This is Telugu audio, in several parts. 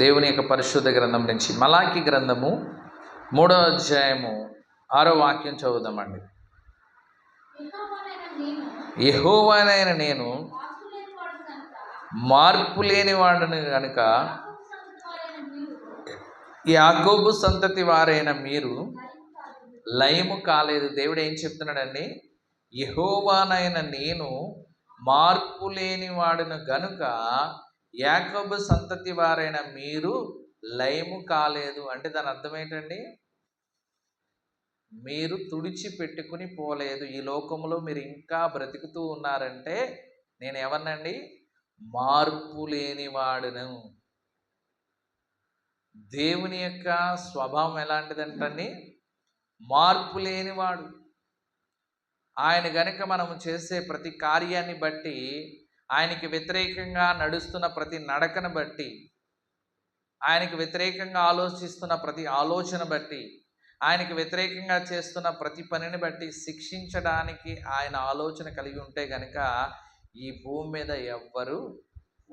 దేవుని యొక్క పరిశుద్ధ గ్రంథం నుంచి మలాకి గ్రంథము 3వ అధ్యాయము 6వ వాక్యం చదువుదామండి. యెహోవానైన నేను మార్పు లేని వాడను గనుక యాకోబు సంతతి వారైన మీరు లయము కాలేదు. దేవుడు ఏం చెప్తున్నాడండి? యెహోవానైన నేను మార్పు లేని వాడును గనుక యాకోబు సంతతి వారైన మీరు లయము కాలేదు. అంటే దాని అర్థం ఏంటండి? మీరు తుడిచిపెట్టుకుని పోలేదు. ఈ లోకంలో మీరు ఇంకా బ్రతుకుతూ ఉన్నారంటే నేను ఎవరినండి? మార్పు లేనివాడును. దేవుని యొక్క స్వభావం ఎలాంటిదంటండి? మార్పు లేనివాడు. ఆయన గనుక మనము చేసే ప్రతి కార్యాన్ని బట్టి, ఆయనకి వ్యతిరేకంగా నడుస్తున్న ప్రతి నడకను బట్టి, ఆయనకి వ్యతిరేకంగా ఆలోచిస్తున్న ప్రతి ఆలోచన బట్టి, ఆయనకి వ్యతిరేకంగా చేస్తున్న ప్రతి పనిని బట్టి శిక్షించడానికి ఆయన ఆలోచన కలిగి ఉంటే గనక ఈ భూమి మీద ఎవ్వరు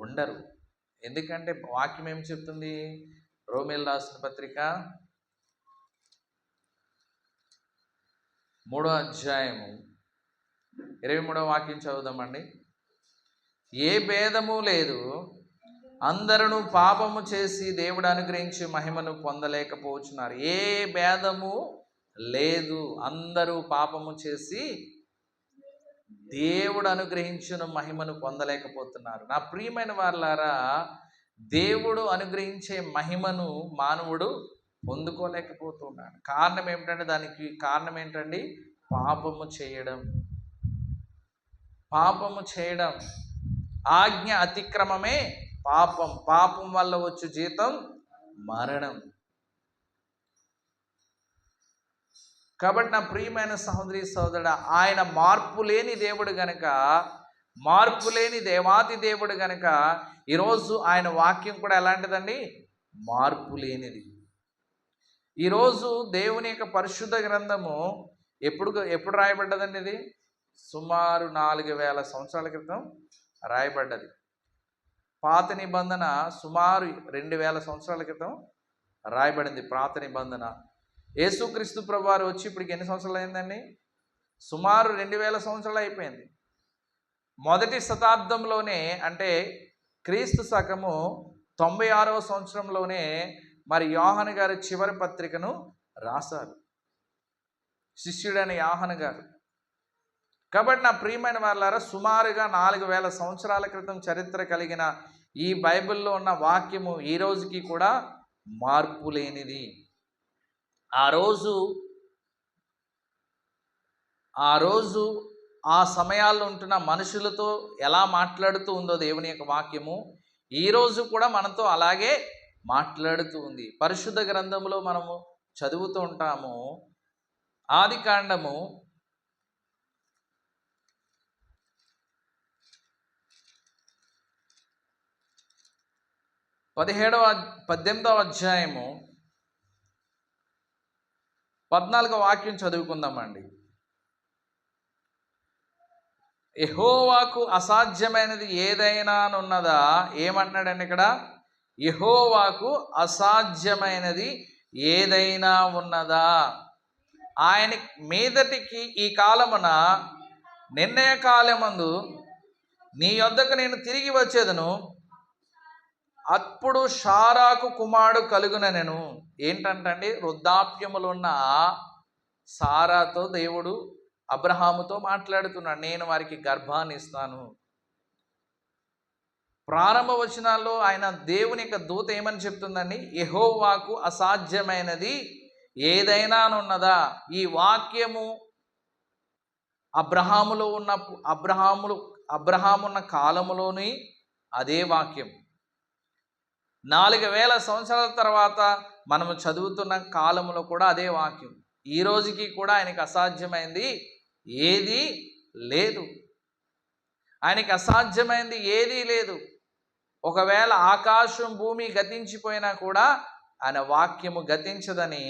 ఉండరు. ఎందుకంటే వాక్యం ఏం చెప్తుంది? రోమీయులు రాసిన పత్రిక 3వ అధ్యాయము 23వ వాక్యం చదువుదామండి. ఏ భేదము లేదు, అందరూ పాపము చేసి దేవుడు అనుగ్రహించి మహిమను పొందలేకపోతున్నారు. ఏ భేదము లేదు, అందరూ పాపము చేసి దేవుడు అనుగ్రహించిన మహిమను పొందలేకపోతున్నారు. నా ప్రియమైన వారలారా, దేవుడు అనుగ్రహించే మహిమను మానవుడు పొందుకోలేకపోతున్నాడు. కారణం ఏమిటంటే, దానికి కారణం ఏంటండి? పాపము చేయడం. పాపము చేయడం, ఆజ్ఞ అతిక్రమమే పాపం. పాపం వల్ల వచ్చు జీతం మరణం. కాబట్టి నా ప్రియమైన సహోదరి సోదరుడా, ఆయన మార్పు లేని దేవుడు గనక, మార్పు లేని దేవాతి దేవుడు గనక ఈరోజు ఆయన వాక్యం కూడా ఎలాంటిదండి? మార్పు లేనిది. ఈరోజు దేవుని యొక్క పరిశుద్ధ గ్రంథము ఎప్పుడు రాయబడ్డదండి? ఇది సుమారు 4000 సంవత్సరాల క్రితం రాయబడ్డది. పాత నిబంధన సుమారు 2000 సంవత్సరాల క్రితం రాయబడింది. పాత నిబంధన యేసుక్రీస్తు ప్రభువారు వచ్చి ఇప్పటికి ఎన్ని సంవత్సరాలు అయిందండి? సుమారు 2000 సంవత్సరాలు అయిపోయింది. మొదటి శతాబ్దంలోనే, అంటే క్రీస్తు శకము 96వ సంవత్సరంలోనే మరి యోహాను గారు చివరి పత్రికను రాశారు, శిష్యుడైన యోహాను గారు. కాబట్టి నా ప్రియమైన వారలారా, సుమారుగా 4000 సంవత్సరాల క్రితం చరిత్ర కలిగిన ఈ బైబిల్లో ఉన్న వాక్యము ఈ రోజుకి కూడా మార్పు లేనిది. ఆ రోజు ఆ సమయాల్లో ఉంటున్న మనుషులతో ఎలా మాట్లాడుతూ ఉందో దేవుని యొక్క వాక్యము ఈ రోజు కూడా మనతో అలాగే మాట్లాడుతూ ఉంది. పరిశుద్ధ గ్రంథంలో మనము చదువుతూ ఉంటాము. ఆదికాండము 18వ అధ్యాయము 14వ వాక్యం చదువుకుందామండి. యెహోవాకు అసాధ్యమైనది ఏదైనా ఉన్నదా? ఏమంటున్నాడండి ఇక్కడ? యెహోవాకు అసాధ్యమైనది ఏదైనా ఉన్నదా? ఆయన మీదటికి ఈ కాలమున నిర్ణయ కాలమందు నీ యొద్దకు నేను తిరిగి వచ్చేదను, అప్పుడు షారాకు కుమారుడు కలుగునెను. ఏంటంటండి? వృద్ధాప్యములో ఉన్న సారాతో దేవుడు అబ్రహాముతో మాట్లాడుతున్నాడు. నేను వారికి గర్భాన్ని ఇస్తాను. ప్రారంభ వచనాల్లో ఆయన దేవుని యొక్క దూత ఏమని చెప్తుందండి? యెహోవాకు అసాధ్యమైనది ఏదైనా ఉన్నదా? ఈ వాక్యము అబ్రహాము ఉన్న కాలములోని అదే వాక్యం 4000 సంవత్సరాల తర్వాత మనము చదువుతున్న కాలంలో కూడా అదే వాక్యం. ఈ రోజుకి కూడా ఆయనకి అసాధ్యమైంది ఏదీ లేదు. ఆయనకి అసాధ్యమైంది ఏదీ లేదు. ఒకవేళ ఆకాశం భూమి గతించిపోయినా కూడా ఆయన వాక్యము గతించదని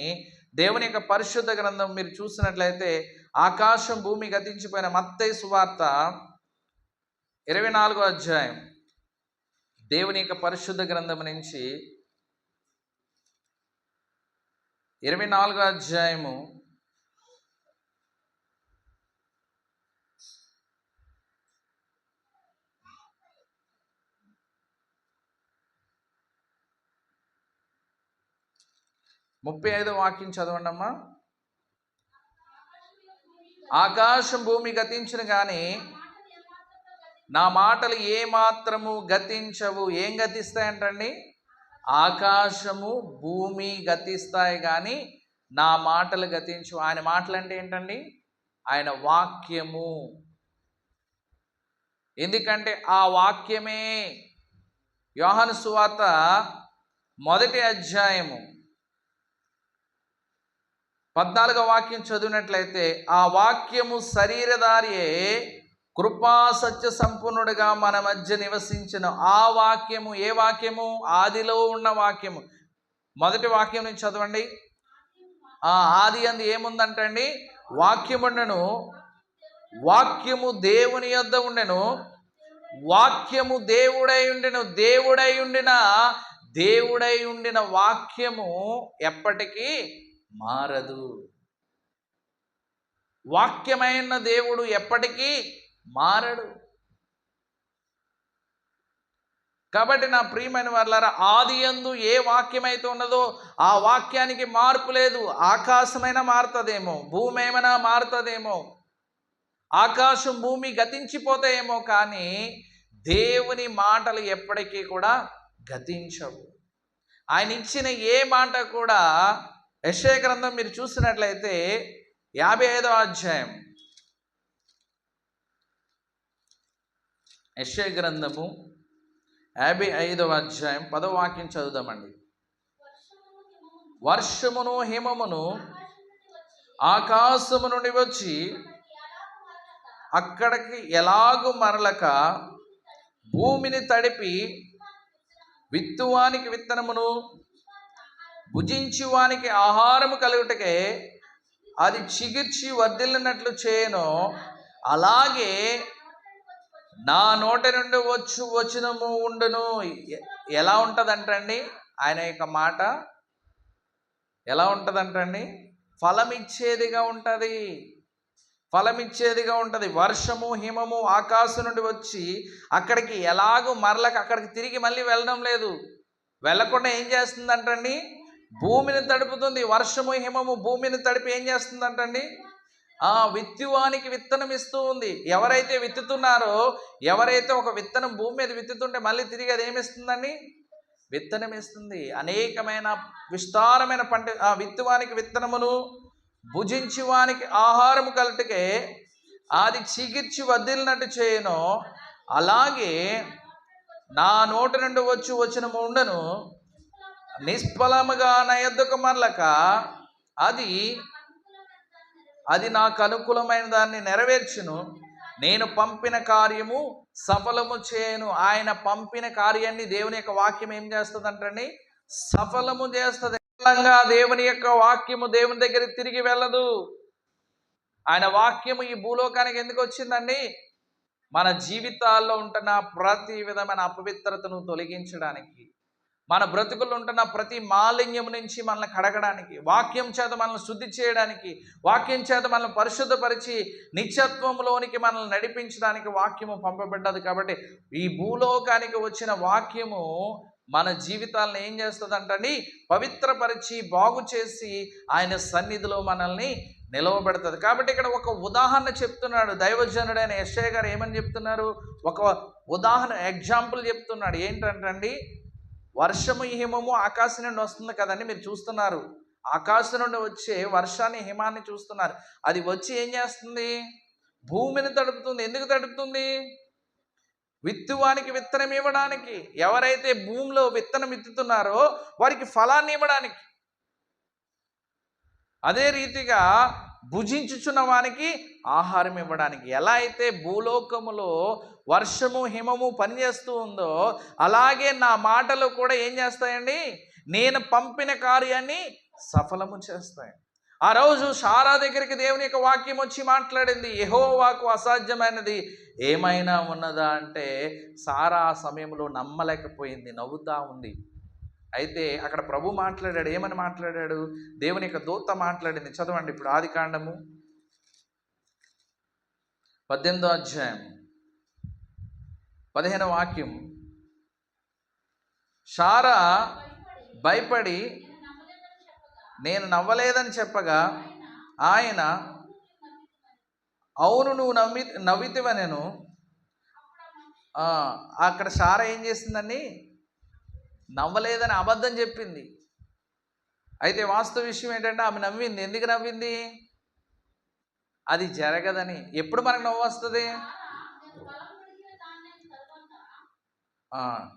దేవుని యొక్క పరిశుద్ధ గ్రంథం మీరు చూసినట్లయితే, ఆకాశం భూమి గతించిపోయిన మత్తయి సువార్త 24వ అధ్యాయం దేవుని యొక్క పరిశుద్ధ గ్రంథం నుంచి 24వ అధ్యాయము 35వ వాక్యం చదవండి అమ్మా. ఆకాశం భూమి గతించును కానీ నా మాటలు ఏ మాత్రము గతించవు. ఏం గతిస్తాయంటండి? ఆకాశము భూమి గతిస్తాయి కానీ నా మాటలు గతించవు. ఆయన మాటలు అంటే ఏంటండి? ఆయన వాక్యము. ఎందుకంటే ఆ వాక్యమే యోహాను సువార్త 1వ అధ్యాయము 14వ వాక్యం చదివినట్లయితే, ఆ వాక్యము శరీరధారియే కృపా సత్య సంపూర్ణుడిగా మన మధ్య నివసించిన ఆ వాక్యము. ఏ వాక్యము? ఆదిలో ఉన్న వాక్యము. 1వ వాక్యం నుంచి చదవండి. ఆది అందు ఏముందంటండి? వాక్యముండెను, వాక్యము దేవుని యొద్ద ఉండెను, వాక్యము దేవుడై ఉండెను. దేవుడై ఉండిన వాక్యము ఎప్పటికీ మారదు. వాక్యమైన దేవుడు ఎప్పటికీ మారడు. కాబట్టి నా ప్రియమైన వారలారా, ఆది యందు ఏ వాక్యమైతే ఉన్నదో ఆ వాక్యానికి మార్పు లేదు. ఆకాశమైనా మారుతుందేమో, భూమి ఏమైనా మారుతుందేమో, ఆకాశం భూమి గతించిపోతాయేమో, కానీ దేవుని మాటలు ఎప్పటికీ కూడా గతించవు. ఆయన ఇచ్చిన ఏ మాట కూడా, యెషయా గ్రంథం మీరు చూసినట్లయితే 55వ అధ్యాయం, యెషయా గ్రంథము 55వ అధ్యాయం 10వ వాక్యం చదువుదామండి. వర్షమును హిమమును ఆకాశము నుండి వచ్చి అక్కడికి ఎలాగు మరలక భూమిని తడిపి విత్తువానికి విత్తనమును భుజించువానికి ఆహారము కలుగుటకే అది చిగిర్చి వర్ధిల్లినట్లు చేయను, అలాగే నా నోట నుండి వచనము ఉండును. ఎలా ఉంటుందంటండి ఆయన యొక్క మాట? ఎలా ఉంటుందంటండి? ఫలమిచ్చేదిగా ఉంటుంది. వర్షము హిమము ఆకాశం నుండి వచ్చి అక్కడికి ఎలాగూ మరలక అక్కడికి తిరిగి మళ్ళీ వెళ్ళడం లేదు. వెళ్ళకుండా ఏం చేస్తుందంటండి? భూమిని తడుపుతుంది. వర్షము హిమము భూమిని తడిపి ఏం చేస్తుందంటండి? విత్తువానికి విత్తనం ఇస్తూ ఉంది. ఎవరైతే విత్తుతున్నారో, ఎవరైతే ఒక విత్తనం భూమి మీద విత్తుతుంటే మళ్ళీ తిరిగి అది ఏమిస్తుందండి? విత్తనం ఇస్తుంది. అనేకమైన విస్తారమైన పంట. విత్తువానికి విత్తనమును భుజించువానికి ఆహారము కలుటకే అది చిగిర్చి వదిలినట్టు చేయను, అలాగే నా నోటి నుండి వచనము ఉండను, నిష్ఫలముగా నా యొద్దకు మరలక అది నాకు అనుకూలమైన దాన్ని నెరవేర్చును, నేను పంపిన కార్యము సఫలము చేయను. ఆయన పంపిన కార్యాన్ని దేవుని యొక్క వాక్యం ఏం చేస్తుందంటండి? సఫలము చేస్తుంది. దేవుని యొక్క వాక్యము దేవుని దగ్గరికి తిరిగి వెళ్ళదు. ఆయన వాక్యము ఈ భూలోకానికి ఎందుకు వచ్చిందండి? మన జీవితాల్లో ఉంటున్న ప్రతి విధమైన అపవిత్రతను తొలగించడానికి, మన బ్రతుకుల్లో ఉంటున్న ప్రతి మాలిన్యం నుంచి మనల్ని కడగడానికి, వాక్యం చేత మనల్ని శుద్ధి చేయడానికి, వాక్యం చేత మనల్ని పరిశుద్ధపరిచి నిత్యత్వంలోనికి మనల్ని నడిపించడానికి వాక్యము పంపబడ్డది. కాబట్టి ఈ భూలోకానికి వచ్చిన వాక్యము మన జీవితాలను ఏం చేస్తుందంటండి? పవిత్రపరిచి బాగు చేసి ఆయన సన్నిధిలో మనల్ని నిలవబెడుతుంది. కాబట్టి ఇక్కడ ఒక ఉదాహరణ చెప్తున్నాడు దైవజనుడైన యెషయా గారు. ఏమని చెప్తున్నారు? ఒక ఉదాహరణ, ఎగ్జాంపుల్ చెప్తున్నాడు. ఏంటంటండి? వర్షము హిమము ఆకాశం నుండి వస్తుంది కదండి, మీరు చూస్తున్నారు. ఆకాశం నుండి వచ్చే వర్షాన్ని హిమాన్ని చూస్తున్నారు. అది వచ్చి ఏం చేస్తుంది? భూమిని తడుపుతుంది. ఎందుకు తడుపుతుంది? విత్తువానికి విత్తనం ఇవ్వడానికి. ఎవరైతే భూమిలో విత్తనం విత్తుతున్నారో వారికి ఫలాన్ని ఇవ్వడానికి. అదే రీతిగా భుజించుచున్న వానికి ఆహారం ఇవ్వడానికి. ఎలా అయితే భూలోకములో వర్షము హిమము పనిచేస్తూ ఉందో, అలాగే నా మాటలు కూడా ఏం చేస్తాయండి? నేను పంపిన కార్యాన్ని సఫలము చేస్తాయి. ఆ రోజు సారా దగ్గరికి దేవుని యొక్క వాక్యం వచ్చి మాట్లాడింది. యెహోవాకు అసాధ్యమైనది ఏమైనా ఉన్నదా అంటే, సారా ఆ సమయంలో నమ్మలేకపోయింది, నవ్వుతా ఉంది. అయితే అక్కడ ప్రభు మాట్లాడాడు. ఏమని మాట్లాడాడు? దేవుని యొక్క దూత మాట్లాడింది. చదవండి ఇప్పుడు ఆదికాండము 18వ అధ్యాయం 15వ వాక్యం. శారా భయపడి నేను నవ్వలేదని చెప్పగా ఆయన అవును నువ్వు నవ్వితివనెను. అక్కడ శారా ఏం చేసిందండి? నవ్వలేదని అబద్ధం చెప్పింది. అయితే వాస్తవ విషయం ఏంటంటే ఆమె నవ్వింది. ఎందుకు నవ్వింది? అది జరగదని. ఎప్పుడు మనకు నవ్వు వస్తుంది?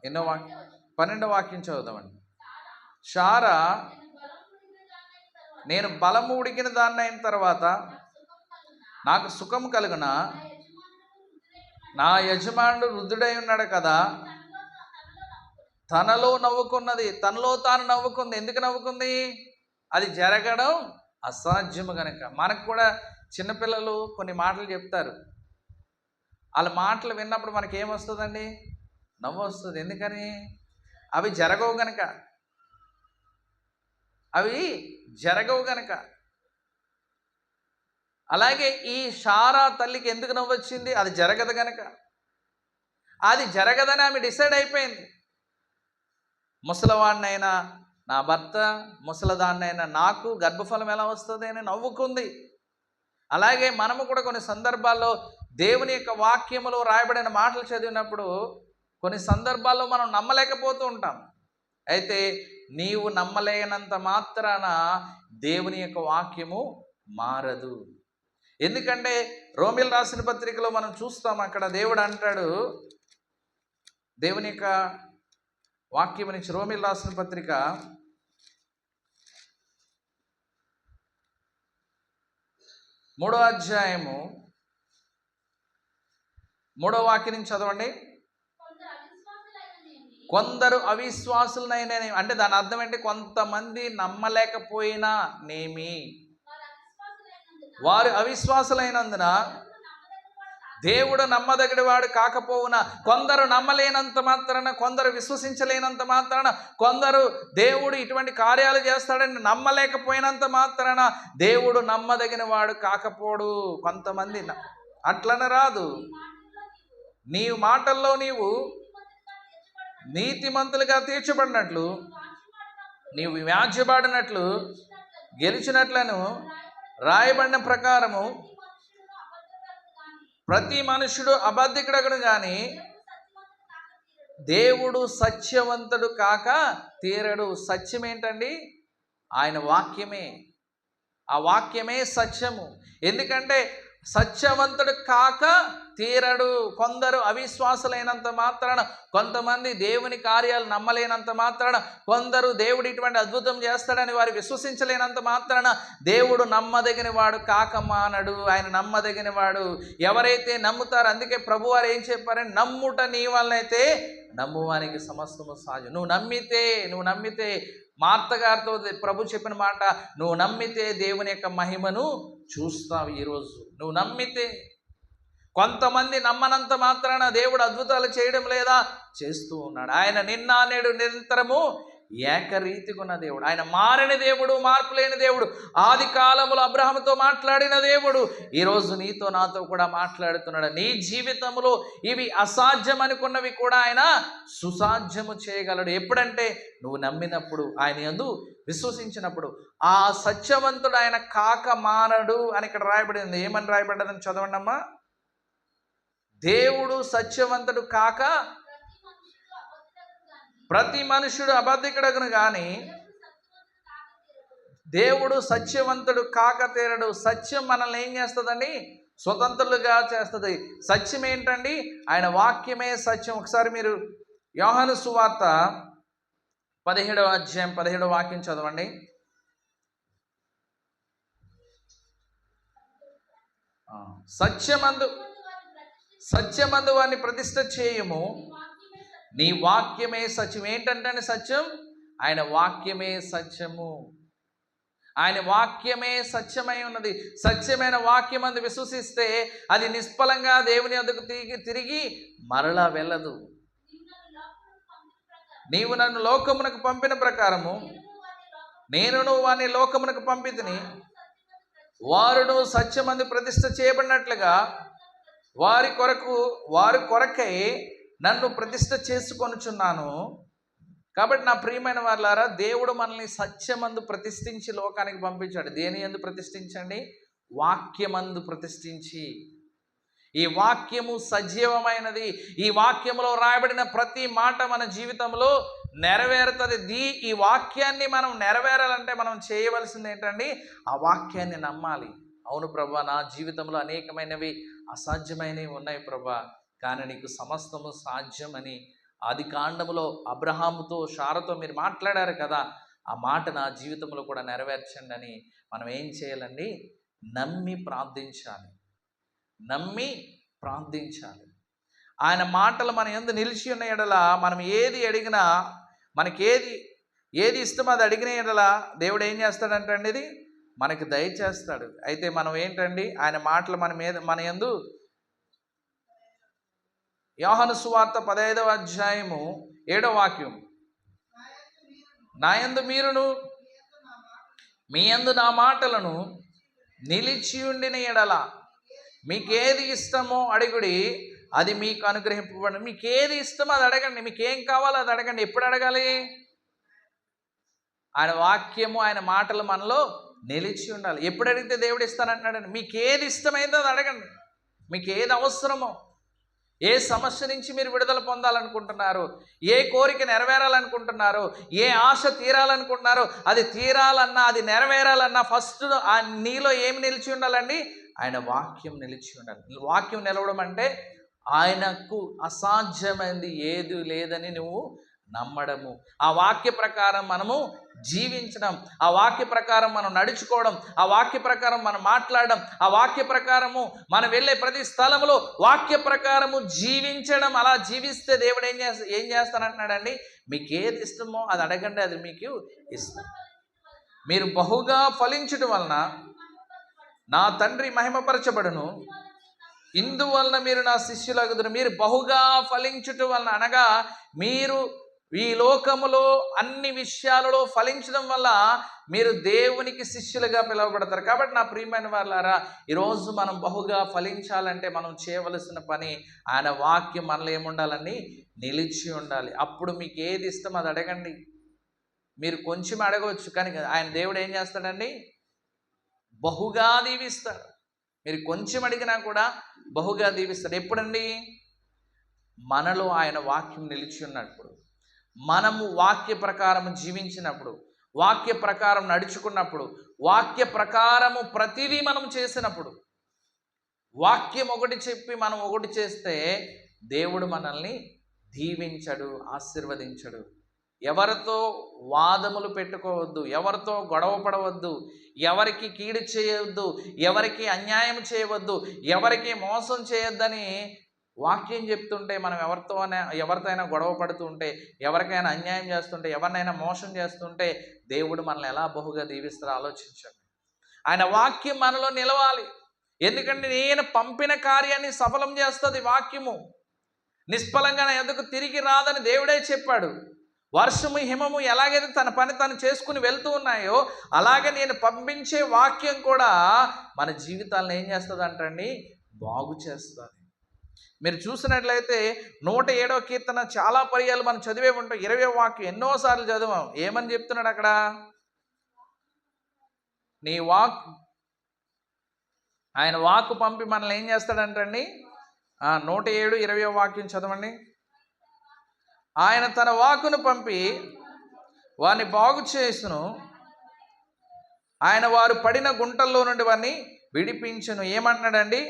ఎన్నో వాక్యం? 12వ వాక్యం చదువుదామండి. శారా నేను బలము ఉడికిన దాన్ని అయిన తర్వాత నాకు సుఖం కలుగున, నా యజమానుడు వృద్ధుడై ఉన్నాడు కదా. తనలో నవ్వుకున్నది, తనలో తాను నవ్వుకుంది. ఎందుకు నవ్వుకుంది? అది జరగడం అసాధ్యము కనుక. మనకు కూడా చిన్నపిల్లలు కొన్ని మాటలు చెప్తారు. వాళ్ళ మాటలు విన్నప్పుడు మనకి ఏమొస్తుందండి? నవ్వు వస్తుంది. ఎందుకని? అవి జరగవు గనక. అవి జరగవు గనక. అలాగే ఈ శారా తల్లికి ఎందుకు నవ్వు వచ్చింది? అది జరగదు గనక. అది జరగదని ఆమె డిసైడ్ అయిపోయింది. ముసలివాడినైనా నా భర్త, ముసలిదాన్నైనా నాకు గర్భఫలం ఎలా వస్తుంది అని నవ్వుకుంది. అలాగే మనము కూడా కొన్ని సందర్భాల్లో దేవుని యొక్క వాక్యములో రాయబడిన మాటలు చదివినప్పుడు కొన్ని సందర్భాల్లో మనం నమ్మలేకపోతూ ఉంటాం. అయితే నీవు నమ్మలేనంత మాత్రాన దేవుని యొక్క వాక్యము మారదు. ఎందుకంటే రోమీయులు రాసిన పత్రికలో మనం చూస్తాం, అక్కడ దేవుడు అంటాడు, దేవుని యొక్క వాక్యం నుంచి రోమీయులు రాసిన పత్రిక 3వ అధ్యాయము 3వ వాక్యం నుంచి చదవండి. కొందరు అవిశ్వాసులైన, అంటే దాని అర్థం ఏంటి? కొంతమంది నమ్మలేకపోయినా నేమి, వారు అవిశ్వాసులైనందున దేవుడు నమ్మదగిన వాడు కాకపోవునా, కొందరు నమ్మలేనంత మాత్రాన, కొందరు విశ్వసించలేనంత మాత్రాన, కొందరు దేవుడు ఇటువంటి కార్యాలు చేస్తాడని నమ్మలేకపోయినంత మాత్రాన దేవుడు నమ్మదగిన వాడు కాకపోడు. కొంతమంది అట్లన రాదు. నీ మాటల్లో నీవు నీతిమంతులుగా తీర్చబడినట్లు, నీవు వ్యాజ్యపడినట్లు గెలిచినట్లను రాయబడిన ప్రకారము ప్రతి మనుషుడు అబద్ధికుడగును గాని దేవుడు సత్యవంతుడు కాక తీరడు. సత్యం ఏంటండి? ఆయన వాక్యమే. ఆ వాక్యమే సత్యము. ఎందుకంటే సత్యవంతుడు కాక తీరడు. కొందరు అవిశ్వాసులైనంత మాత్రాన, కొంతమంది దేవుని కార్యాలు నమ్మలేనంత మాత్రాన, కొందరు దేవుడు ఇటువంటి అద్భుతం చేస్తాడని వారు విశ్వసించలేనంత మాత్రాన దేవుడు నమ్మదగిన వాడు కాక మానడు. ఆయన నమ్మదగిన వాడు. ఎవరైతే నమ్ముతారో, అందుకే ప్రభువారు ఏం చెప్పారని, నమ్ముట నీ వల్లనైతే నమ్మువానికి సమస్తము సాధ్యం. నువ్వు నమ్మితే మార్త గారితో ప్రభు చెప్పిన మాట, నువ్వు నమ్మితే దేవుని యొక్క మహిమను చూస్తావు. ఈరోజు నువ్వు నమ్మితే. కొంతమంది నమ్మనంత మాత్రాన దేవుడు అద్భుతాలు చేయడం లేదా? చేస్తూ ఉన్నాడు. ఆయన నిన్న నేడు నిరంతరము ఏకరీతిగా ఉన్న దేవుడు. ఆయన మారిన దేవుడు, మార్పు లేని దేవుడు. ఆది కాలములో అబ్రహాముతో మాట్లాడిన దేవుడు ఈరోజు నీతో నాతో కూడా మాట్లాడుతున్నాడు. నీ జీవితంలో ఇవి అసాధ్యం అనుకున్నవి కూడా ఆయన సుసాధ్యము చేయగలడు. ఎప్పుడంటే నువ్వు నమ్మినప్పుడు, ఆయన యందు విశ్వసించినప్పుడు. ఆ సత్యవంతుడు ఆయన కాక మానడు అని ఇక్కడ రాయబడింది. ఏమని రాయబడ్డదని చదవండి అమ్మా. దేవుడు సత్యవంతుడు కాక ప్రతి మనుషుడు అబద్ధికుడగును గాని దేవుడు సత్యవంతుడు కాక తీరడు. సత్యం మనల్ని ఏం చేస్తుందండి? స్వతంత్రులుగా చేస్తుంది. సత్యం ఏంటండి? ఆయన వాక్యమే సత్యం. ఒకసారి మీరు యోహాను సువార్త 17వ అధ్యాయం 17వ వాక్యం చదవండి. సత్యమందు వారిని ప్రతిష్ఠ చేయము, నీ వాక్యమే సత్యం. ఏంటంటే సత్యం? ఆయన వాక్యమే సత్యము. ఆయన వాక్యమే సత్యమై ఉన్నది. సత్యమైన వాక్యం అందు విశ్వసిస్తే అది నిష్ఫలంగా దేవుని వద్దకు తిరిగి మరలా వెళ్ళదు. నీవు నన్ను లోకమునకు పంపిన ప్రకారము నేనును వాని లోకమునకు పంపితిని. వారును సత్యమందు ప్రతిష్ఠ చేయబడినట్లుగా వారి కొరకై నన్ను ప్రతిష్ఠ చేసుకొనుచున్నాను. కాబట్టి నా ప్రియమైన వారులారా, దేవుడు మనల్ని సత్యమందు ప్రతిష్ఠించి లోకానికి పంపించాడు. దేని యందు ప్రతిష్ఠించండి? వాక్యమందు ప్రతిష్ఠించి. ఈ వాక్యము సజీవమైనది. ఈ వాక్యములో రాయబడిన ప్రతి మాట మన జీవితంలో నెరవేరుతుంది. ఈ వాక్యాన్ని మనం నెరవేరాలంటే మనం చేయవలసింది ఏంటండి? ఆ వాక్యాన్ని నమ్మాలి. అవును ప్రభా, నా జీవితంలో అనేకమైనవి అసాధ్యమైనవి ఉన్నాయి ప్రభా, కానీ నీకు సమస్తము సాధ్యమని ఆది కాండములో అబ్రహాముతో షారాతో మీరు మాట్లాడారు కదా, ఆ మాట నా జీవితంలో కూడా నెరవేర్చండి అని మనం ఏం చేయాలండి? నమ్మి ప్రార్థించాలి. నమ్మి ప్రార్థించాలి. ఆయన మాటలు మన యందు నిలిచి ఉన్న ఎడల మనం ఏది అడిగినా, మనకి ఏది ఇష్టమో అది అడిగిన ఎడల దేవుడు ఏం చేస్తాడంటండి? ఇది మనకి దయచేస్తాడు. అయితే మనం ఏంటండి? ఆయన మాటలు మన యందు యోహాను సువార్త 15వ అధ్యాయము 7వ వాక్యం, నా యందు మీరును మీ యందు నా మాటలను నిలిచి ఉండిన ఎడల మీకేది ఇష్టమో అడుగుడి, అది మీకు అనుగ్రహింపబడి. మీకు ఏది ఇష్టమో అది అడగండి. మీకు ఏం కావాలో అది అడగండి. ఎప్పుడు అడగాలి? ఆయన వాక్యము, ఆయన మాటలు మనలో నిలిచి ఉండాలి. ఎప్పుడు అడిగితే దేవుడు ఇస్తానంటున్నాడండి? మీకు ఏది ఇష్టమైందో అది అడగండి. మీకు ఏది అవసరమో, ఏ సమస్య నుంచి మీరు విడుదల పొందాలనుకుంటున్నారు, ఏ కోరిక నెరవేరాలనుకుంటున్నారు, ఏ ఆశ తీరాలనుకుంటున్నారో అది తీరాలన్నా, అది నెరవేరాలన్నా ఫస్ట్ నీలో ఏమి నిలిచి ఉండాలండి? ఆయన వాక్యం నిలిచి ఉండాలి. వాక్యం నిలవడం అంటే ఆయనకు అసాధ్యమైనది ఏది లేదని నువ్వు నమ్మడము, ఆ వాక్య ప్రకారం మనము జీవించడం, ఆ వాక్య ప్రకారం మనం నడుచుకోవడం, ఆ వాక్య ప్రకారం మనం మాట్లాడడం, ఆ వాక్య ప్రకారము మనం వెళ్ళే ప్రతి స్థలంలో వాక్య ప్రకారము జీవించడం. అలా జీవిస్తే దేవుడు ఏం చేస్తానంటున్నాడండి? మీకు ఏది ఇష్టమో అది అడగండి, అది మీకు ఇష్టం. మీరు బహుగా ఫలించడం వలన నా తండ్రి మహిమపరచబడును, ఇందువలన మీరు నా శిష్యులగుదురు. మీరు బహుగా ఫలించుట వలన, అనగా మీరు ఈ లోకములో అన్ని విషయాలలో ఫలించడం వల్ల మీరు దేవునికి శిష్యులుగా పిలువబడతారు. కాబట్టి నా ప్రియమైన వారులారా, ఈరోజు మనం బహుగా ఫలించాలంటే మనం చేయవలసిన పని, ఆయన వాక్యం మనలో ఏముండాలండి? నిలిచి ఉండాలి. అప్పుడు మీకు ఏది ఇష్టం అది అడగండి. మీరు కొంచెం అడగవచ్చు, కానీ ఆయన దేవుడు ఏం చేస్తాడండి? బహుగా దీవిస్తాడు. మీరు కొంచెం అడిగినా కూడా బహుగా దీవిస్తాడు. ఎప్పుడండి? మనలో ఆయన వాక్యం నిలిచి ఉన్నప్పుడు, మనము వాక్య ప్రకారం జీవించినప్పుడు, వాక్య ప్రకారం నడుచుకున్నప్పుడు, వాక్య ప్రకారము ప్రతిదీ మనం చేసినప్పుడు. వాక్యం ఒకటి చెప్పి మనం ఒకటి చేస్తే దేవుడు మనల్ని దీవించడు, ఆశీర్వదించడు. ఎవరితో వాదములు పెట్టుకోవద్దు, ఎవరితో గొడవ పడవద్దు, ఎవరికి కీడు చేయవద్దు, ఎవరికి అన్యాయం చేయవద్దు, ఎవరికి మోసం చేయొద్దని వాక్యం చెప్తుంటే మనం ఎవరితోనైనా గొడవ పడుతూ ఉంటే, ఎవరికైనా అన్యాయం చేస్తుంటే, ఎవరినైనా మోసం చేస్తుంటే దేవుడు మనల్ని ఎలా బహుగా దీవిస్తారో ఆలోచించండి. ఆయన వాక్యం మనలో నిలవాలి. ఎందుకంటే నేను పంపిన కార్యాన్ని సఫలం చేస్తుంది వాక్యము. నిష్ఫలంగా ఎందుకు తిరిగి రాదని దేవుడే చెప్పాడు. వర్షము హిమము ఎలాగైతే తన పని తను చేసుకుని వెళ్తూ ఉన్నాయో, అలాగే నేను పంపించే వాక్యం కూడా మన జీవితాలను ఏం చేస్తుంది అంటండి? బాగు చేస్తుంది. మీరు చూసినట్లయితే 107వ కీర్తన చాలా పర్యాలు మనం చదివే ఉంటాం. 20వ వాక్యం ఎన్నోసార్లు చదివాం. ఏమని చెప్తున్నాడు అక్కడ? నీ వాక్, ఆయన వాక్కు పంపి మనల్ని ఏం చేస్తాడంటండి? 107 20వ వాక్యం చదవండి. ఆయన తన వాక్కును పంపి వారిని బాగు చేసును, ఆయన వారు పడిన గుంటల్లో నుండి వారిని విడిపించును. ఏమంటున్నాడండి?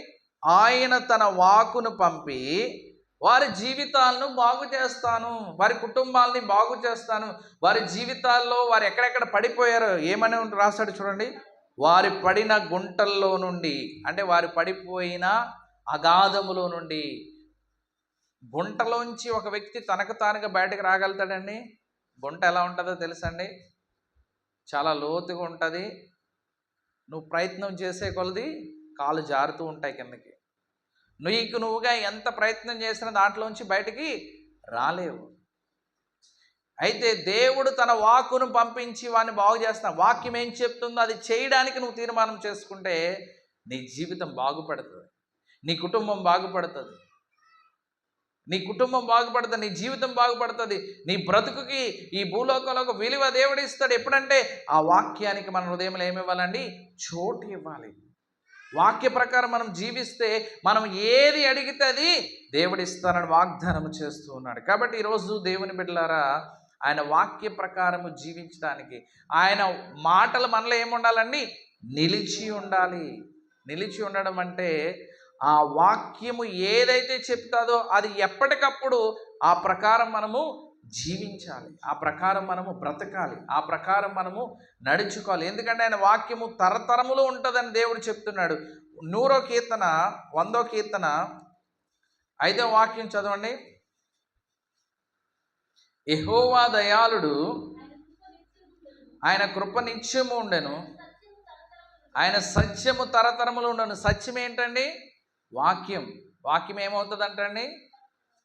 ఆయన తన వాక్కును పంపి వారి జీవితాలను బాగు చేస్తాను, వారి కుటుంబాలని బాగు చేస్తాను, వారి జీవితాల్లో వారు ఎక్కడెక్కడ పడిపోయారో ఏమని రాస్తాడు చూడండి. వారి పడిన గుంటల్లో నుండి, అంటే వారు పడిపోయిన అగాధములో నుండి. గుంటలోంచి ఒక వ్యక్తి తనకు తానుగా బయటకు రాగలుగుతాడండి? గుంట ఎలా ఉంటుందో తెలుసండి? చాలా లోతుగా ఉంటుంది. నువ్వు ప్రయత్నం చేసే కొలది కాలు జారుతూ ఉంటాయి కిందకి. నువ్వుగా ఎంత ప్రయత్నం చేసినా దాంట్లోంచి బయటికి రాలేవు. అయితే దేవుడు తన వాక్కును పంపించి వాడిని బాగు చేస్తున్నాడు. వాక్యం ఏం చెప్తుందో అది చేయడానికి నువ్వు తీర్మానం చేసుకుంటే నీ జీవితం బాగుపడుతుంది, నీ కుటుంబం బాగుపడుతుంది, నీ కుటుంబం బాగుపడుతుంది, నీ జీవితం బాగుపడుతుంది, నీ బ్రతుకుకి ఈ భూలోకంలో ఒక విలువ దేవుడు ఇస్తాడు. ఎప్పుడంటే ఆ వాక్యానికి మన హృదయంలో ఏమి ఇవ్వాలండి? చోటు ఇవ్వాలి. వాక్య ప్రకారం మనం జీవిస్తే మనం ఏది అడిగితే అది దేవుడు ఇస్తానని వాగ్దానం చేస్తూ ఉన్నాడు. కాబట్టి ఈరోజు దేవుని బిడ్డలారా, ఆయన వాక్య ప్రకారము జీవించడానికి ఆయన మాటలు మనలో ఏముండాలండి? నిలిచి ఉండాలి. నిలిచి ఉండడం అంటే ఆ వాక్యము ఏదైతే చెప్తాదో అది ఎప్పటికప్పుడు ఆ ప్రకారం మనము జీవించాలి, ఆ ప్రకారం మనము బ్రతకాలి, ఆ ప్రకారం మనము నడుచుకోవాలి. ఎందుకంటే ఆయన వాక్యము తరతరములు ఉంటుందని దేవుడు చెప్తున్నాడు. 100వ కీర్తన 100వ కీర్తన 5వ వాక్యం చదవండి. యెహోవా దయాళుడు, ఆయన కృప నిత్యము ఉండెను, ఆయన సత్యము తరతరములు ఉండను. సత్యం ఏంటండి? వాక్యం. వాక్యం ఏమవుతుందంటండి?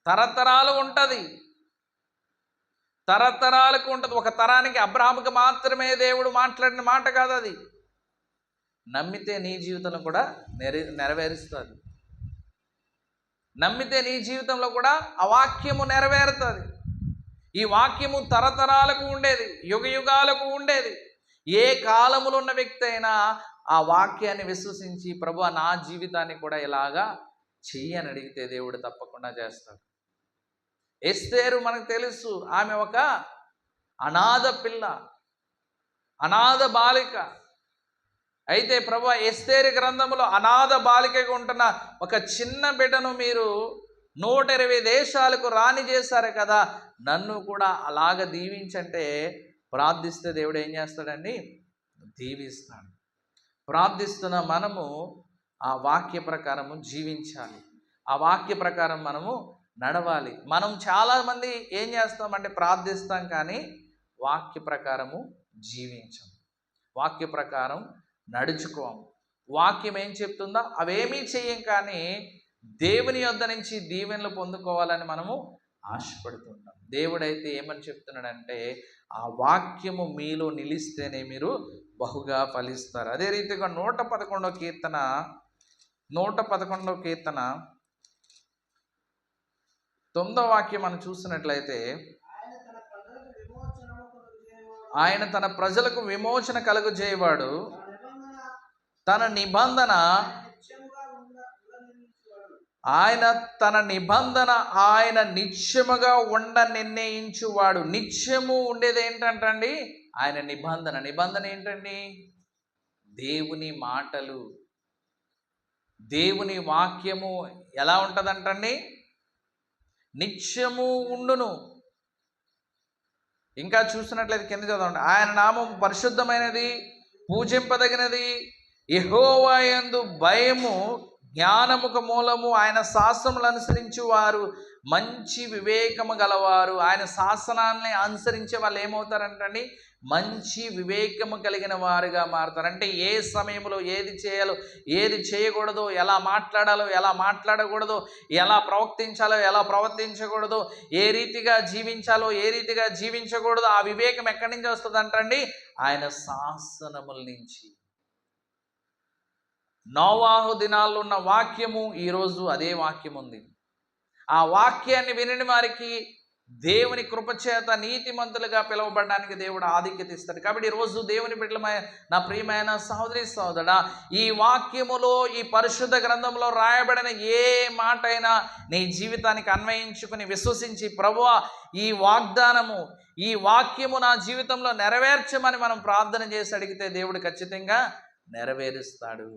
తరతరాలు ఉంటుంది, తరతరాలకు ఉంటుంది. ఒక తరానికి అబ్రాహాముకి మాత్రమే దేవుడు మాట్లాడిన మాట కాదు అది. నమ్మితే నీ జీవితంలో కూడా నెరవేరుస్తుంది. నమ్మితే నీ జీవితంలో కూడా ఆ వాక్యము నెరవేరుతుంది. ఈ వాక్యము తరతరాలకు ఉండేది, యుగ యుగాలకు ఉండేది. ఏ కాలములో ఉన్న వ్యక్తి అయినా ఆ వాక్యాన్ని విశ్వసించి ప్రభువా నా జీవితాన్ని కూడా ఇలాగా చెయ్యని అడిగితే దేవుడు తప్పకుండా చేస్తాడు. ఎస్తేరు మనకు తెలుసు, ఆమె ఒక అనాథ పిల్ల, అనాథ బాలిక. అయితే ప్రభువా ఎస్తేరు గ్రంథంలో అనాథ బాలికగా ఉంటున్న ఒక చిన్న బిడ్డను మీరు 120 దేశాలకు రాణి చేశారు కదా, నన్ను కూడా అలాగ దీవించంటే ప్రార్థిస్తే దేవుడు ఏం చేస్తాడండి? దీవిస్తాడు. ప్రార్థిస్తున్న మనము ఆ వాక్య ప్రకారము జీవించాలి, ఆ వాక్య ప్రకారం మనము నడవాలి. మనం చాలామంది ఏం చేస్తామంటే ప్రార్థిస్తాం కానీ వాక్య ప్రకారము జీవించం, వాక్య ప్రకారం నడుచుకోము. వాక్యం ఏం చెప్తుందో అవేమీ చెయ్యం, కానీ దేవుని యొద్ద నుంచి దీవెనలు పొందుకోవాలని మనము ఆశపడుతుంటాం. దేవుడైతే ఏమని చెప్తున్నాడంటే ఆ వాక్యము మీలో నిలిస్తేనే మీరు బహుగా ఫలిస్తారు. అదే రీతిగా 111వ కీర్తన 9వ వాక్యం మనం చూసినట్లయితే, ఆయన తన ప్రజలకు విమోచన కలుగజేయవాడు, తన నిబంధన ఆయన నిత్యముగా ఉండ నిర్ణయించువాడు. నిత్యము ఉండేది ఏంటంటండి? ఆయన నిబంధన. నిబంధన ఏంటండి? దేవుని మాటలు, దేవుని వాక్యము ఎలా ఉంటుందంటండి? నిత్యము ఉండును. ఇంకా చూసినట్లయితే కింద చదవండి. ఆయన నామం పరిశుద్ధమైనది, పూజింపదగినది, యెహోవా యందు భయము జ్ఞానముకు మూలము, ఆయన శాసనములు అనుసరించు వారు మంచి వివేకము గలవారు. ఆయన శాసనాన్ని అనుసరించే వాళ్ళు ఏమవుతారంటండి? మంచి వివేకము కలిగిన వారుగా మారుతారు. అంటే ఏ సమయంలో ఏది చేయాలో, ఏది చేయకూడదో, ఎలా మాట్లాడాలో, ఎలా మాట్లాడకూడదో, ఎలా ప్రవర్తించాలో, ఎలా ప్రవర్తించకూడదో, ఏ రీతిగా జీవించాలో, ఏ రీతిగా జీవించకూడదో ఆ వివేకం ఎక్కడి నుంచి వస్తుందంటండి? ఆయన శాసనముల నుంచి. నోవాహు దినాల్లో ఉన్న వాక్యము ఈరోజు అదే వాక్యం ఉంది. ఆ వాక్యాన్ని వినని వారికి దేవుని కృపచేత నీతిమంతులుగా పిలువబడడానికి దేవుడు ఆధిక్యత ఇస్తాడు. కాబట్టి ఈరోజు దేవుని బిడ్డలమైన నా ప్రియమైన సహోదరి సహోదరుడా, ఈ వాక్యములో, ఈ పరిశుద్ధ గ్రంథంలో రాయబడిన ఏ మాట అయినా నీ జీవితానికి అన్వయించుకుని విశ్వసించి ప్రభువా ఈ వాగ్దానము, ఈ వాక్యము నా జీవితంలో నెరవేర్చమని మనం ప్రార్థన చేసి అడిగితే దేవుడు ఖచ్చితంగా నెరవేరుస్తాడు.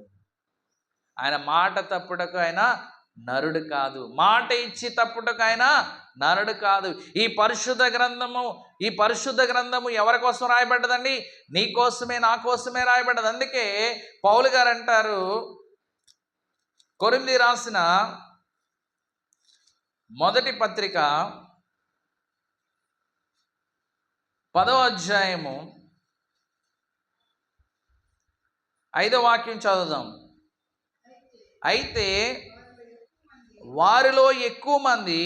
ఆయన మాట తప్పుటకు ఆయన నరుడు కాదు, మాట ఇచ్చి తప్పుటకు ఆయన నరుడు కాదు. ఈ పరిశుద్ధ గ్రంథము ఎవరి కోసం రాయబడ్డదండి? నీ కోసమే, నా కోసమే రాయబడ్డది. అందుకే పౌలు గారు అంటారు, కొరింథీ రాసిన మొదటి పత్రిక 10వ అధ్యాయము 5వ వాక్యం చదువుదాం. అయితే వారిలో ఎక్కువ మంది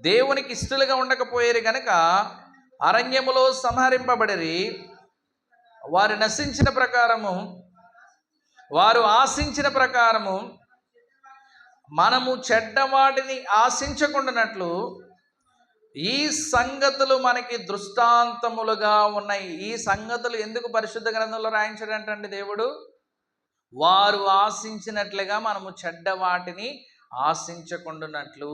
దేవునికి ఇష్టలుగా ఉండకపోయారు గనక అరణ్యములో సంహరింపబడిరి. వారు నశించిన ప్రకారము, వారు ఆశించిన ప్రకారము మనము చెడ్డవాటిని ఆశించకుండానట్లు ఈ సంగతులు మనకి దృష్టాంతములుగా ఉన్నాయి. ఈ సంగతులు ఎందుకు పరిశుద్ధ గ్రంథంలో రాయించాడంటండి దేవుడు? వారు ఆశించినట్లుగా మనము చెడ్డవాటిని ఆశించకుండానట్లు.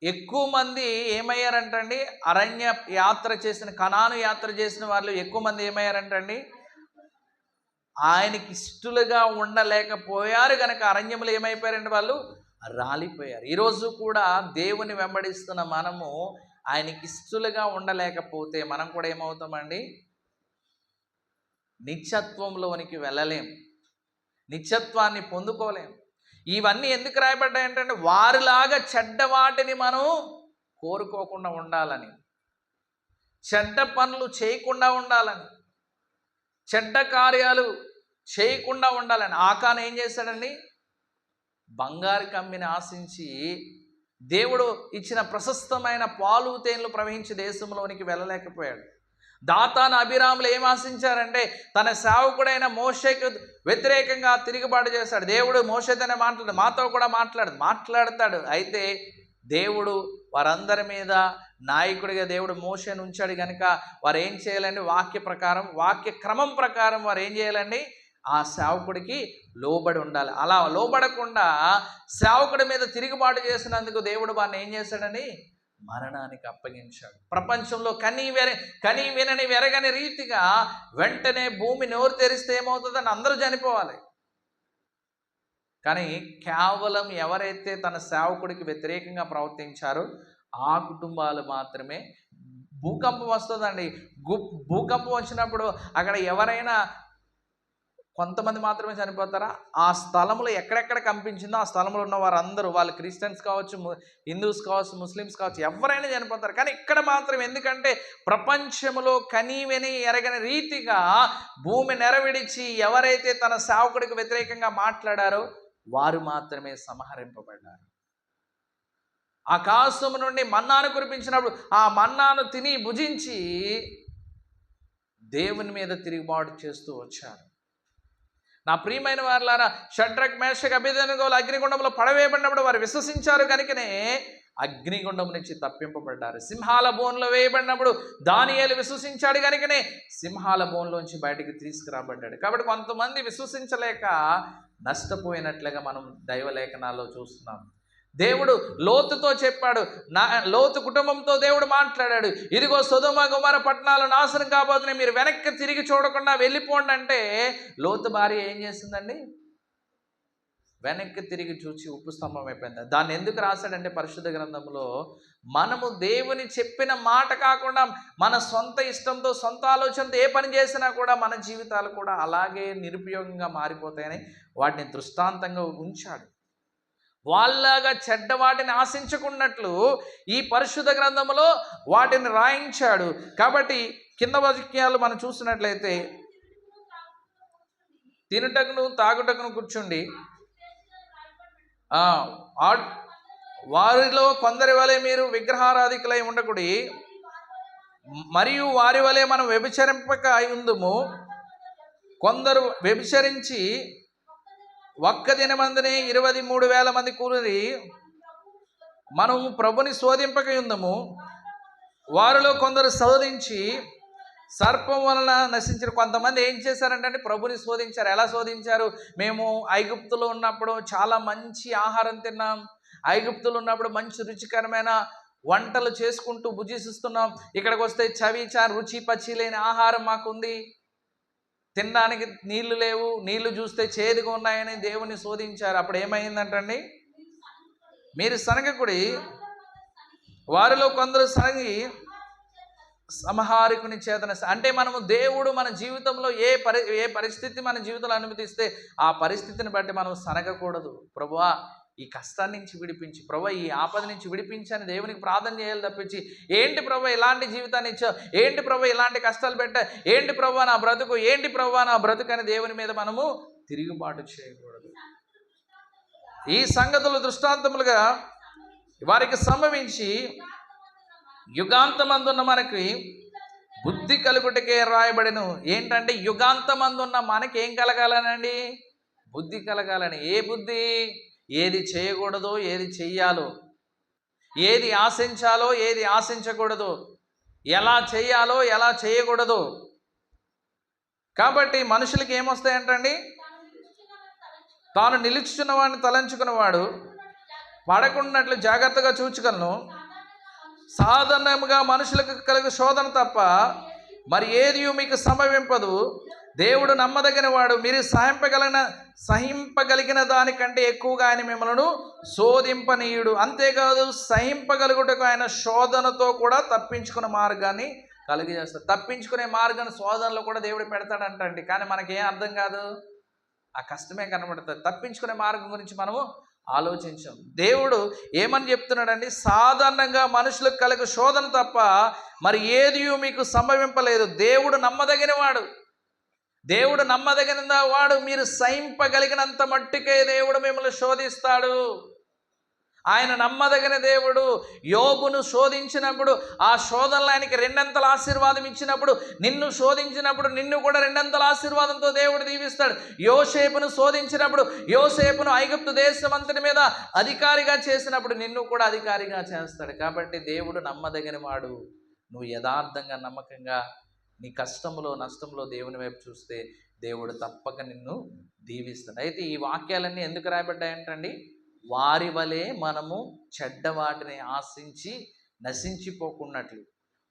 ఎక్కువ మంది ఏమయ్యారంటండి? అరణ్య యాత్ర చేసిన, కనాను యాత్ర చేసిన వాళ్ళు ఎక్కువ మంది ఏమయ్యారంటండి? ఆయనకి ఇష్టలుగా ఉండలేకపోయారు గనక అరణ్యములు ఏమైపోయారండి? వాళ్ళు రాలిపోయారు. ఈరోజు కూడా దేవుని వెంబడిస్తున్న మనము ఆయనకి ఇష్టలుగా ఉండలేకపోతే మనం కూడా ఏమవుతామండి? నిత్యత్వంలోనికి వెళ్ళలేం, నిత్యత్వాన్ని పొందుకోలేం. ఇవన్నీ ఎందుకు రాయబడ్డాయంటే వారిలాగా చెడ్డ వాటిని మనం కోరుకోకుండా ఉండాలని, చెడ్డ పనులు చేయకుండా ఉండాలని, చెడ్డ కార్యాలు చేయకుండా ఉండాలని. ఆకాను ఏం చేశాడండి? బంగారు కమ్మిని ఆశించి దేవుడు ఇచ్చిన ప్రశస్తమైన పాలు తేనెలు ప్రవహించి దేశంలోనికి వెళ్ళలేకపోయాడు. దాతాను అభిరాములు ఏం ఆశించారంటే తన సేవకుడైన మోషేకు వ్యతిరేకంగా తిరుగుబాటు చేశాడు. దేవుడు మోషేతోనే మాతో కూడా మాట్లాడతాడు. అయితే దేవుడు వారందరి మీద నాయకుడిగా దేవుడు మోషేను ఉంచాడు కనుక వారు ఏం చేయాలండి? వాక్య క్రమం ప్రకారం వారు ఏం చేయాలండి? ఆ సేవకుడికి లోబడి ఉండాలి. అలా లోబడకుండా సేవకుడి మీద తిరుగుబాటు చేసినందుకు దేవుడు వారిని ఏం చేశాడని? మరణానికి అప్పగించాడు. ప్రపంచంలో కని వినని వెరగని రీతిగా వెంటనే భూమి నోరు తెరిస్తే ఏమవుతుందని అందరూ చనిపోవాలి. కానీ కేవలం ఎవరైతే తన సేవకుడికి వ్యతిరేకంగా ప్రవర్తించారో ఆ కుటుంబాలు మాత్రమే. భూకంపం వస్తుందండి. భూకంపం వచ్చినప్పుడు అక్కడ ఎవరైనా కొంతమంది మాత్రమే చనిపోతారా? ఆ స్థలంలో ఎక్కడెక్కడ కంపించిందో ఆ స్థలంలో ఉన్న వారందరూ, వాళ్ళు క్రిస్టియన్స్ కావచ్చు, హిందూస్ కావచ్చు, ముస్లిమ్స్ కావచ్చు, ఎవరైనా చనిపోతారు. కానీ ఇక్కడ మాత్రం ఎందుకంటే ప్రపంచంలో కనీవిని ఎరగని రీతిగా భూమి నెరవిడిచి ఎవరైతే తన సేవకుడికి వ్యతిరేకంగా మాట్లాడారో వారు మాత్రమే సంహరింపబడ్డారు. ఆకాశం నుండి మన్నాను కురిపించినప్పుడు ఆ మన్నాను తిని భుజించి దేవుని మీద తిరుగుబాటు చేస్తూ వచ్చారు. నా ప్రియమైన వారులారా, షడ్రక్ మేషక్ అబేద్నెగోలు అగ్నిగుండంలో పడవేయబడినప్పుడు వారు విశ్వసించారు కనుకనే అగ్నిగుండం నుంచి తప్పింపబడ్డారు. సింహాల బోన్లో వేయబడినప్పుడు దానియేలు విశ్వసించాడు కనుకనే సింహాల బోన్లోంచి బయటికి తీసుకురాబడ్డాడు. కాబట్టి కొంతమంది విశ్వసించలేక నష్టపోయినట్లుగా మనం దైవలేఖనాల్లో చూస్తున్నాం. దేవుడు లోతుతో చెప్పాడు, లోతు కుటుంబంతో దేవుడు మాట్లాడాడు. ఇదిగో సొదొమ గొమొర్ర పట్టణాలు నాశనం కాబోతున్నాయి, మీరు వెనక్కి తిరిగి చూడకుండా వెళ్ళిపోండి అంటే లోతు భార్య ఏం చేసిందండి? వెనక్కి తిరిగి చూచి ఉప్పు స్తంభం అయిపోయింది. దాన్ని ఎందుకు రాశాడంటే పరిశుద్ధ గ్రంథంలో మనము దేవుని చెప్పిన మాట కాకుండా మన సొంత ఇష్టంతో, సొంత ఆలోచనతో ఏ పని చేసినా కూడా మన జీవితాలు కూడా అలాగే నిరుపయోగంగా మారిపోతాయని వాటిని దృష్టాంతంగా ఉంచాడు. వాళ్ళలాగా చెడ్డ వాటిని ఆశించుకున్నట్లు ఈ పరిశుద్ధ గ్రంథంలో వాటిని రాయించాడు. కాబట్టి కింద వాక్యాలు మనం చూసినట్లయితే, తినుటకును తాగుటకును కూర్చుండి వారిలో కొందరి వలె మీరు విగ్రహారాధికులై ఉండకుడి, మరియు వారి వలె మనం వ్యభిచరింపక ఉందుము. కొందరు వ్యభిచరించి ఒక్క దినమందునే 23,000 మంది కూలిరి. మనము ప్రభుని శోధింపక ఉందము. వారిలో కొందరు శోధించి సర్పం వలన నశించిన. కొంతమంది ఏం చేశారంటే ప్రభుని శోధించారు. ఎలా శోధించారు? మేము ఐగుప్తులో ఉన్నప్పుడు చాలా మంచి ఆహారం తిన్నాం, ఐగుప్తులో ఉన్నప్పుడు మంచి రుచికరమైన వంటలు చేసుకుంటూ భుజిస్తున్నాం, ఇక్కడికి వస్తే రుచి పచ్చి లేని ఆహారం మాకుంది, తినడానికి నీళ్లు లేవు, నీళ్లు చూస్తే చేదుగా ఉన్నాయని దేవుని శోధించారు. అప్పుడు ఏమైందంటండి? మీరు సనగకుడి, వారిలో కొందరు సనగి సంహారకుని చేతన. అంటే మనము దేవుడు మన జీవితంలో ఏ పరిస్థితి మన జీవితంలో అనుమతిస్తే ఆ పరిస్థితిని బట్టి మనం సనగకూడదు. ప్రభువా ఈ కష్టాన్ని నుంచి విడిపించి, ప్రభువా ఈ ఆపద నుంచి విడిపించని దేవునికి ప్రార్థన చేయాలి తప్పించి, ఏంటి ప్రభువా ఇలాంటి జీవితాన్ని ఇచ్చావు, ఏంటి ప్రభువా ఇలాంటి కష్టాలు పెట్టా, ఏంటి ప్రభువా నా బ్రతుకు, ఏంటి ప్రభువా నా బ్రతుకు అని దేవుని మీద మనము తిరుగుబాటు చేయకూడదు. ఈ సంగతులు దృష్టాంతములుగా వారికి సంభవించి యుగాంతమందున్న మనకి బుద్ధి కలుగుటకే రాయబడిను. ఏంటంటే యుగాంతమందున్న మనకి ఏం కలగాలనండి? బుద్ధి కలగాలని. ఏ బుద్ధి? ఏది చేయకూడదో ఏది చెయ్యాలో, ఏది ఆశించాలో ఏది ఆశించకూడదు, ఎలా చేయాలో ఎలా చేయకూడదు. కాబట్టి మనుషులకి ఏమొస్తాయంటండి? తాను నిలుచున్న వాడిని తలంచుకున్నవాడు పడకున్నట్లు జాగ్రత్తగా చూచుకలను. సాధారణంగా మనుషులకు కలుగు శోధన తప్ప మరి ఏది మీకు సంభవింపదు. దేవుడు నమ్మదగిన వాడు, మీరు సహింపగలిగిన దానికంటే ఎక్కువగా ఆయన మిమ్మల్ని శోధింపనీయుడు. అంతేకాదు, సహింపగలుగుటకు ఆయన శోధనతో కూడా తప్పించుకునే మార్గాన్ని కలిగజేస్తాడు. తప్పించుకునే మార్గాన్ని శోధనలో కూడా దేవుడు పెడతాడంటండి. కానీ మనకేం అర్థం కాదు, ఆ కష్టమే కనబడుతుంది. తప్పించుకునే మార్గం గురించి మనము ఆలోచించాం. దేవుడు ఏమని చెప్తున్నాడండి? సాధారణంగా మనుషులకు కలుగు శోధన తప్ప మరి ఏది మీకు సంభవింపలేదు. దేవుడు నమ్మదగిన వాడు. దేవుడు నమ్మదగిన వాడు. మీరు సహింపగలిగినంత మట్టుకే దేవుడు మిమ్మల్ని శోధిస్తాడు. ఆయన నమ్మదగిన దేవుడు. యోబును శోధించినప్పుడు ఆ శోధనలో ఆయనకి రెండంతల ఆశీర్వాదం ఇచ్చినప్పుడు, నిన్ను శోధించినప్పుడు నిన్ను కూడా రెండంతల ఆశీర్వాదంతో దేవుడు దీవిస్తాడు. యోసేపును శోధించినప్పుడు, యోసేపును ఐగుప్తు దేశమంతటి మీద అధికారిగా చేసినప్పుడు నిన్ను కూడా అధికారిగా చేస్తాడు. కాబట్టి దేవుడు నమ్మదగిన వాడు. నువ్వు యథార్థంగా నమ్మకంగా నీ కష్టంలో నష్టంలో దేవుని వైపు చూస్తే దేవుడు తప్పక నిన్ను దీవిస్తాడు. అయితే ఈ వాక్యాలన్నీ ఎందుకు రాయబడ్డాయంటండి? వారి వలె మనము చెడ్డవాటిని ఆశించి నశించిపోకున్నట్లు.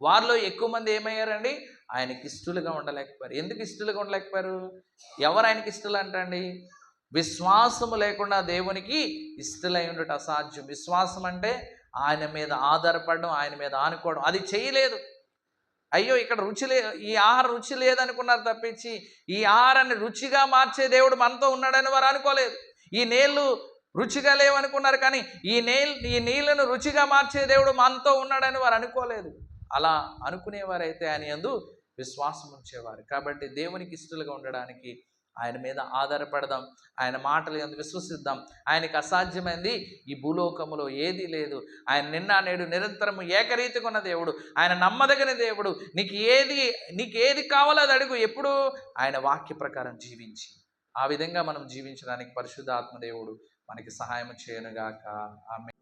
వారిలో ఎక్కువ మంది ఏమయ్యారండి? ఆయనకి ఇష్టలుగా ఉండలేకపోయారు. ఎందుకు ఇష్టలుగా ఉండలేకపోయారు? ఎవరు ఆయనకి ఇష్టలు అంటండి? విశ్వాసము లేకుండా దేవునికి ఇష్టలై ఉండటం అసాధ్యం. విశ్వాసం అంటే ఆయన మీద ఆధారపడడం, ఆయన మీద ఆనుకోవడం. అది చేయలేదు. అయ్యో ఇక్కడ ఈ ఆహారం రుచి లేదనుకున్నారు తప్పించి ఈ ఆహారాన్ని రుచిగా మార్చే దేవుడు మనతో ఉన్నాడని వారు అనుకోలేదు. ఈ నీళ్లు రుచిగా లేవనుకున్నారు, కానీ ఈ నీళ్లను రుచిగా మార్చే దేవుడు మనతో ఉన్నాడని వారు అనుకోలేదు. అలా అనుకునేవారైతే ఆయన యందు విశ్వాసం ఉంచేవారు. కాబట్టి దేవునికి ఇష్టలుగా ఉండడానికి ఆయన మీద ఆధారపడదాం, ఆయన మాటలు యందు విశ్వసిద్దాం. ఆయనకు అసాధ్యమైంది ఈ భూలోకములో ఏదీ లేదు. ఆయన నిన్న నేడు నిరంతరము ఏకరీతిగా ఉన్న దేవుడు. ఆయన నమ్మదగిన దేవుడు. నీకు ఏది కావాలో అది అడుగు. ఎప్పుడు? ఆయన వాక్య ప్రకారం జీవించి ఆ విధంగా మనం జీవించడానికి పరిశుద్ధ ఆత్మదేవుడు మనకి సహాయం చేయనుగాక. ఆమేన్.